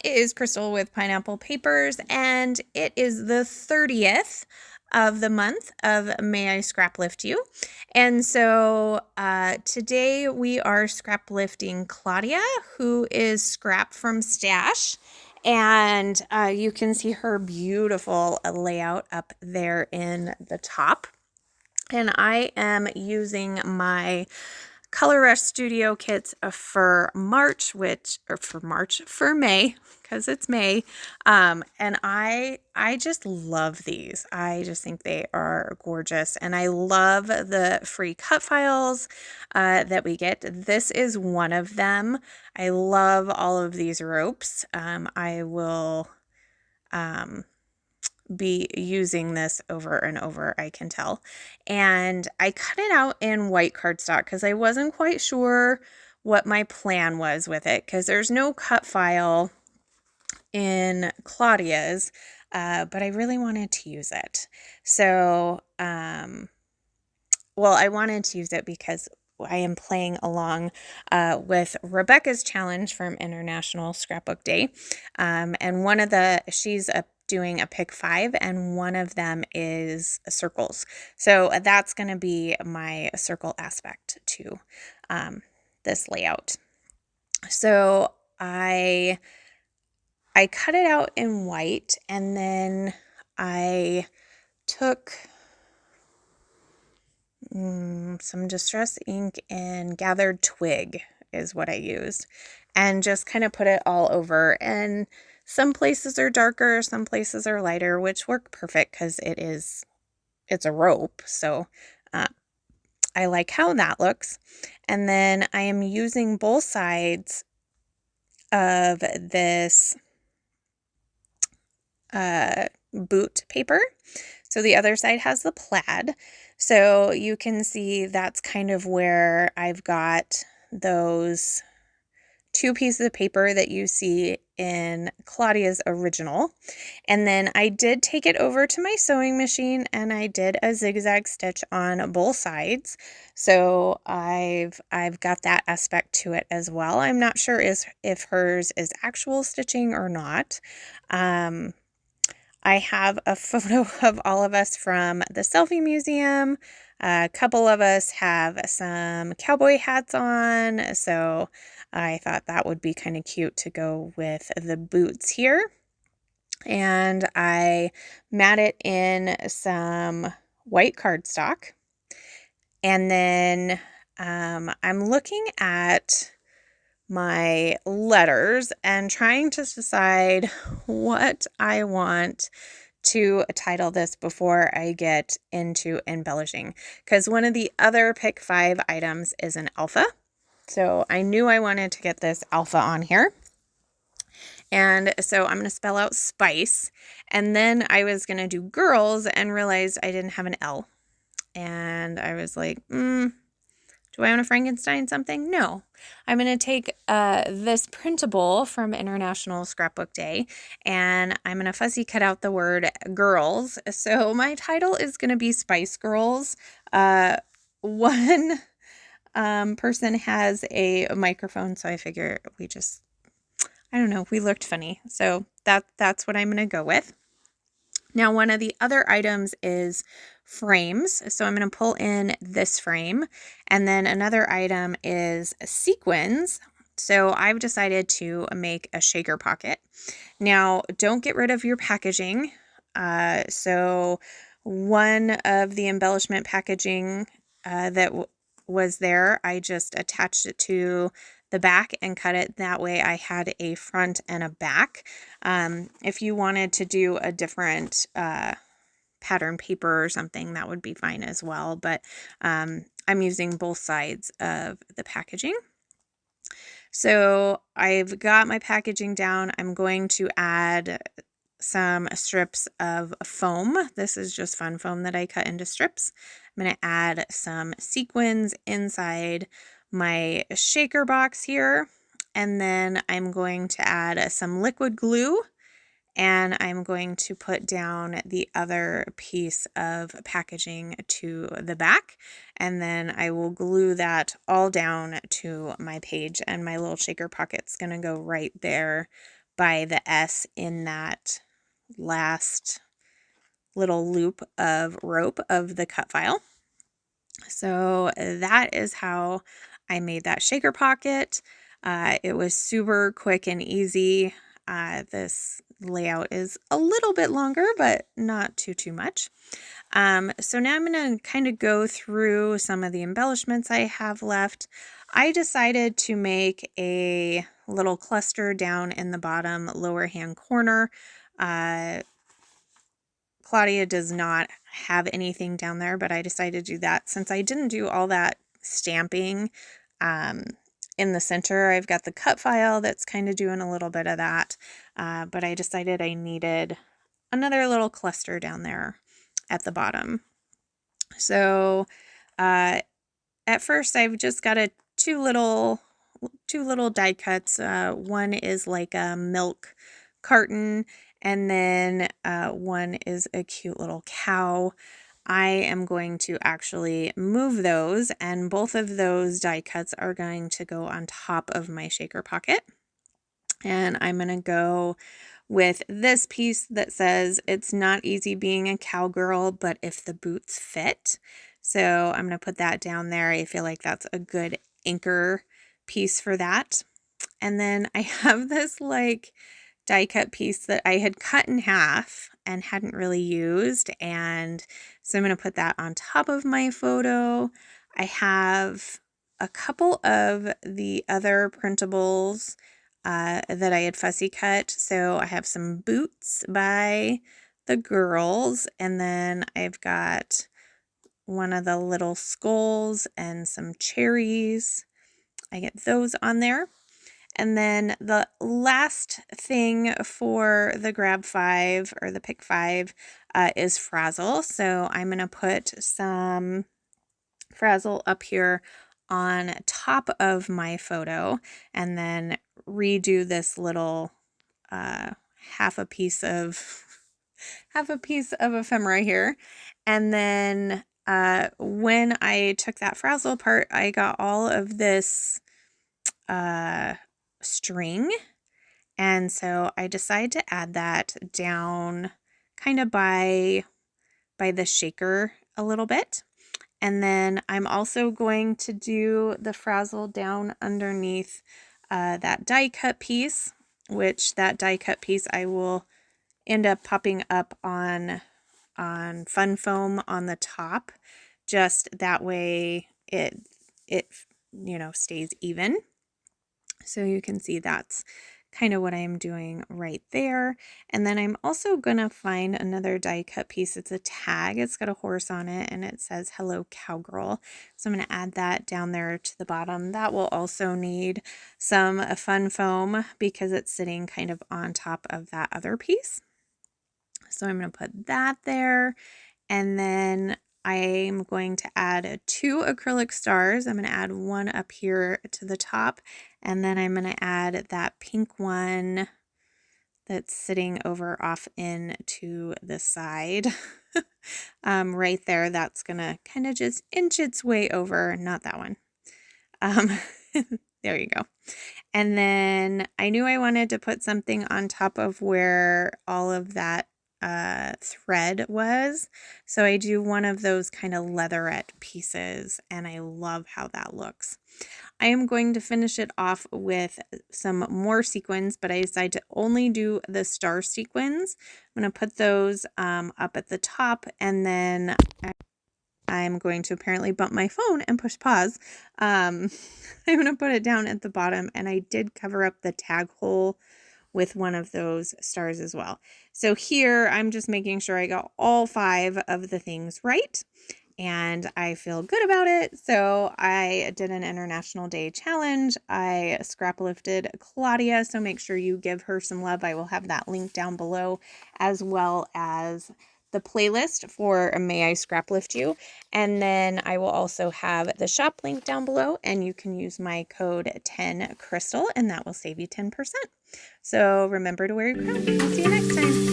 it is Crystal with Pineapple Papers, and it is the 30th of the month of May I Scrap Lift You. And so today we are scrap lifting Claudia, who is scrap from Stash. And you can see her beautiful layout up there in the top. And I am using my Color Rush Studio kits for for May, because it's May. And I just love these. I just think they are gorgeous. And I love the free cut files that we get. This is one of them. I love all of these ropes. I will be using this over and over, I can tell. And I cut it out in white cardstock because I wasn't quite sure what my plan was with it, because there's no cut file in Claudia's, but I really wanted to use it. So, well, I wanted to use it because I am playing along with Rebecca's challenge from International Scrapbook Day. And she's doing a pick 5, and one of them is circles. So that's going to be my circle aspect to this layout. So I cut it out in white, and then I took some distress ink and gathered twig is what I used, and just kind of put it all over. And some places are darker, some places are lighter, which work perfect because it's a rope. So I like how that looks. And then I am using both sides of this boot paper. So the other side has the plaid. So you can see that's kind of where I've got those 2 pieces of paper that you see in Claudia's original. And then I did take it over to my sewing machine, and I did a zigzag stitch on both sides. So I've got that aspect to it as well. I'm not sure if hers is actual stitching or not. I have a photo of all of us from the Selfie Museum. A couple of us have some cowboy hats on, so I thought that would be kind of cute to go with the boots here. And I matted in some white cardstock. And then I'm looking at my letters and trying to decide what I want to title this before I get into embellishing, because one of the other pick 5 items is an alpha. So I knew I wanted to get this alpha on here. And so I'm going to spell out spice. And then I was going to do girls and realized I didn't have an L. And I was like, do I want to Frankenstein something? No. I'm going to take this printable from International Scrapbook Day, and I'm going to fussy cut out the word girls. So my title is going to be Spice Girls. One person has a microphone, so I figure I don't know, we looked funny. So that's what I'm going to go with. Now, one of the other items is frames. So I'm going to pull in this frame, and then another item is sequins. So I've decided to make a shaker pocket. Now, don't get rid of your packaging. So one of the embellishment packaging that was there, I just attached it to the back and cut it. That way I had a front and a back. If you wanted to do a different pattern paper or something, that would be fine as well. But I'm using both sides of the packaging. So I've got my packaging down. I'm going to add some strips of foam. This is just fun foam that I cut into strips. I'm going to add some sequins inside my shaker box here, and then I'm going to add some liquid glue, and I'm going to put down the other piece of packaging to the back, and then I will glue that all down to my page, and my little shaker pocket's going to go right there by the S in that last little loop of rope of the cut file. So that is how I made that shaker pocket. It was super quick and easy. This layout is a little bit longer, but not too much. So now I'm going to kind of go through some of the embellishments I have left. I decided to make a little cluster down in the bottom lower hand corner. Claudia does not have anything down there, but I decided to do that since I didn't do all that stamping in the center. I've got the cut file that's kind of doing a little bit of that, but I decided I needed another little cluster down there at the bottom. So at first I've just got two little die cuts. One is like a milk carton, and then one is a cute little cow. I am going to actually move those, and both of those die cuts are going to go on top of my shaker pocket. And I'm going to go with this piece that says, "It's not easy being a cowgirl, but if the boots fit." So I'm going to put that down there. I feel like that's a good anchor piece for that. And then I have this like die cut piece that I had cut in half and hadn't really used, and so I'm going to put that on top of my photo. I have a couple of the other printables that I had fussy cut. So I have some boots by the girls, and then I've got one of the little skulls and some cherries. I get those on there. And then the last thing for the grab 5 or the pick 5 is frazzle. So I'm going to put some frazzle up here on top of my photo, and then redo this little half a piece of ephemera here. And then when I took that frazzle apart, I got all of this string, and so I decided to add that down kind of by the shaker a little bit. And then I'm also going to do the frazzle down underneath that die cut piece, which that die cut piece I will end up popping up on fun foam on the top, just that way it stays even. So you can see that's kind of what I'm doing right there. And then I'm also going to find another die cut piece. It's a tag. It's got a horse on it, and it says "Hello Cowgirl." So I'm going to add that down there to the bottom. That will also need some fun foam because it's sitting kind of on top of that other piece. So I'm going to put that there, and then I'm going to add 2 acrylic stars. I'm going to add one up here to the top, and then I'm going to add that pink one that's sitting over off in to the side. Right there, that's going to kind of just inch its way over, not that one. There you go. And then I knew I wanted to put something on top of where all of that thread was. So I do one of those kind of leatherette pieces, and I love how that looks. I am going to finish it off with some more sequins, but I decided to only do the star sequins. I'm going to put those up at the top, and then I'm going to apparently bump my phone and push pause. I'm going to put it down at the bottom, and I did cover up the tag hole with one of those stars as well. So here I'm just making sure I got all 5 of the things right, and I feel good about it. So I did an International Day challenge. I scrap lifted Claudia, so make sure you give her some love. I will have that link down below, as well as the playlist for May I Scrap Lift You. And then I will also have the shop link down below, and you can use my code 10crystal, and that will save you 10%. So remember to wear your crown. I'll see you next time.